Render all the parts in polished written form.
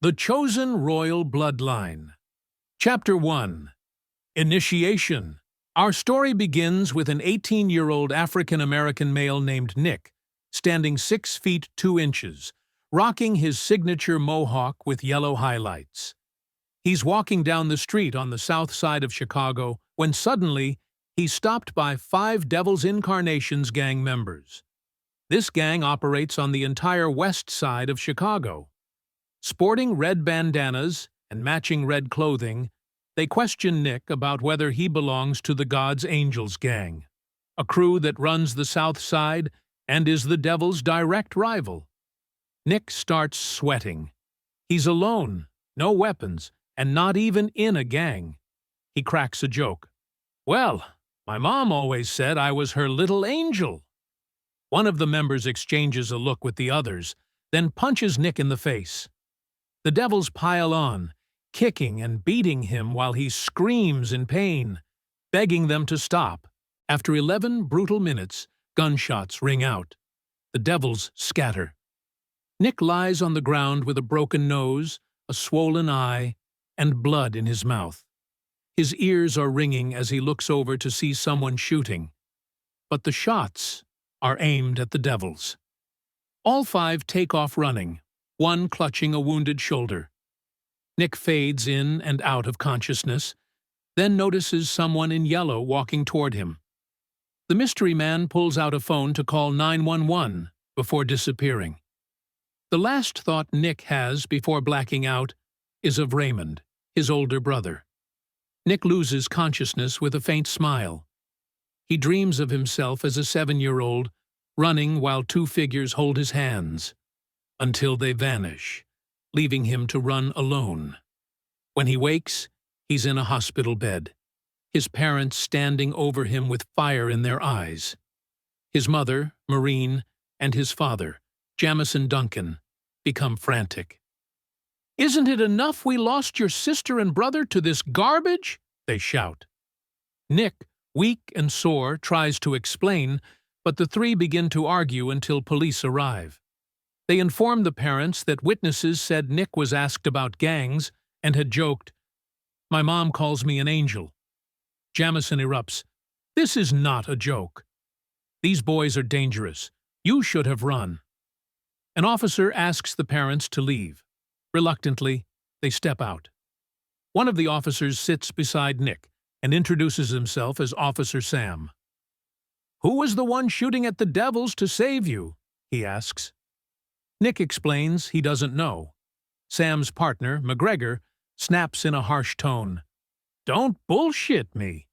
The Chosen Royal Bloodline. Chapter 1. Initiation. Our story begins with an 18-year-old African-American male named Nick, standing 6 feet 2 inches, rocking his signature mohawk with yellow highlights. He's walking down the street on the south side of Chicago when suddenly he's stopped by 5 Devil's Incarnations gang members. This gang operates on the entire west side of Chicago. Sporting red bandanas and matching red clothing, they question Nick about whether he belongs to the God's Angels gang, a crew that runs the south side and is the Devil's direct rival. Nick starts sweating. He's alone, no weapons, and not even in a gang. He cracks a joke. "Well, my mom always said I was her little angel." One of the members exchanges a look with the others, then punches Nick in the face. The Devils pile on, kicking and beating him while he screams in pain, begging them to stop. After 11 brutal minutes, gunshots ring out. The Devils scatter. Nick lies on the ground with a broken nose, a swollen eye, and blood in his mouth. His ears are ringing as he looks over to see someone shooting. But the shots are aimed at the Devils. All 5 take off running, one clutching a wounded shoulder. Nick fades in and out of consciousness, then notices someone in yellow walking toward him. The mystery man pulls out a phone to call 911 before disappearing. The last thought Nick has before blacking out is of Raymond, his older brother. Nick loses consciousness with a faint smile. He dreams of himself as a 7-year-old, running while 2 figures hold his hands, until they vanish, leaving him to run alone. When he wakes, he's in a hospital bed, his parents standing over him with fire in their eyes. His mother, Maureen, and his father, Glenn Duncan, become frantic. "Isn't it enough we lost your sister and brother to this garbage?" they shout. Nick, weak and sore, tries to explain, but the 3 begin to argue until police arrive. They inform the parents that witnesses said Nick was asked about gangs and had joked, "My mom calls me an angel." Jamison erupts, "This is not a joke. These boys are dangerous. You should have run." An officer asks the parents to leave. Reluctantly, they step out. One of the officers sits beside Nick and introduces himself as Officer Sam. "Who was the one shooting at the Devils to save you?" he asks. Nick explains he doesn't know. Sam's partner, McGregor, snaps in a harsh tone. "Don't bullshit me.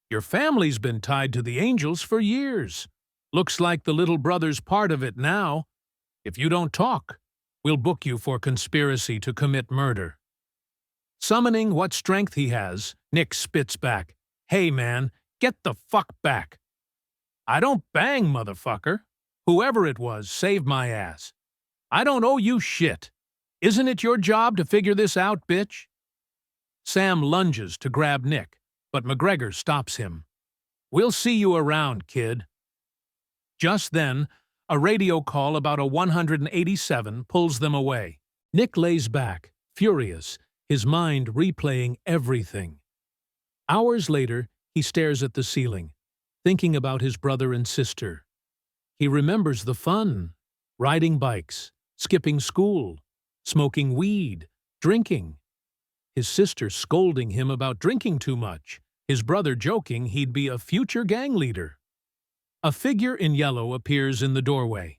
Your family's been tied to the Angels for years. Looks like the little brother's part of it now. If you don't talk, we'll book you for conspiracy to commit murder." Summoning what strength he has, Nick spits back, "Hey man, get the fuck back. I don't bang, motherfucker. Whoever it was, saved my ass. I don't owe you shit. Isn't it your job to figure this out, bitch?" Sam lunges to grab Nick, but McGregor stops him. "We'll see you around, kid." Just then, a radio call about a 187 pulls them away. Nick lays back, furious, his mind replaying everything. Hours later, he stares at the ceiling, thinking about his brother and sister. He remembers the fun, riding bikes, skipping school, smoking weed, drinking. His sister scolding him about drinking too much, his brother joking he'd be a future gang leader. A figure in yellow appears in the doorway.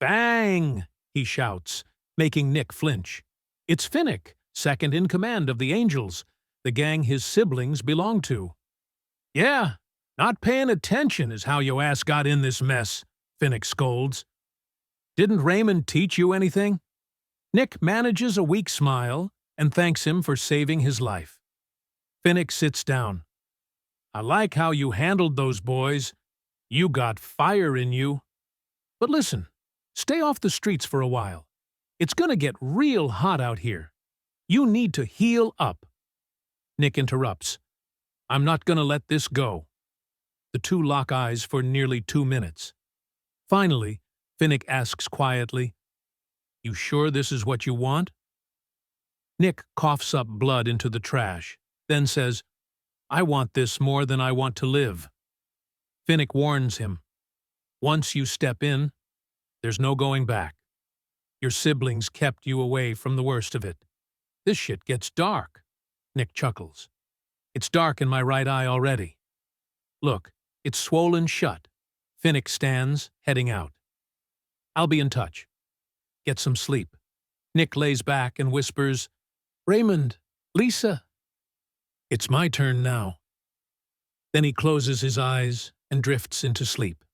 "Bang!" he shouts, making Nick flinch. It's Finnick, second in command of the Angels, the gang his siblings belong to. "Yeah, not paying attention is how your ass got in this mess," Finnick scolds. "Didn't Raymond teach you anything?" Nick manages a weak smile and thanks him for saving his life. Finnick sits down. "I like how you handled those boys. You got fire in you. But listen, stay off the streets for a while. It's gonna get real hot out here. You need to heal up." Nick interrupts. "I'm not gonna let this go." The 2 lock eyes for nearly 2 minutes. Finally, Finnick asks quietly, "You sure this is what you want?" Nick coughs up blood into the trash, then says, "I want this more than I want to live." Finnick warns him, "Once you step in, there's no going back. Your siblings kept you away from the worst of it." "This shit gets dark," Nick chuckles. "It's dark in my right eye already. Look, it's swollen shut." Finnick stands, heading out. "I'll be in touch. Get some sleep." Nick lays back and whispers, "Raymond, Lisa." "It's my turn now." Then he closes his eyes and drifts into sleep.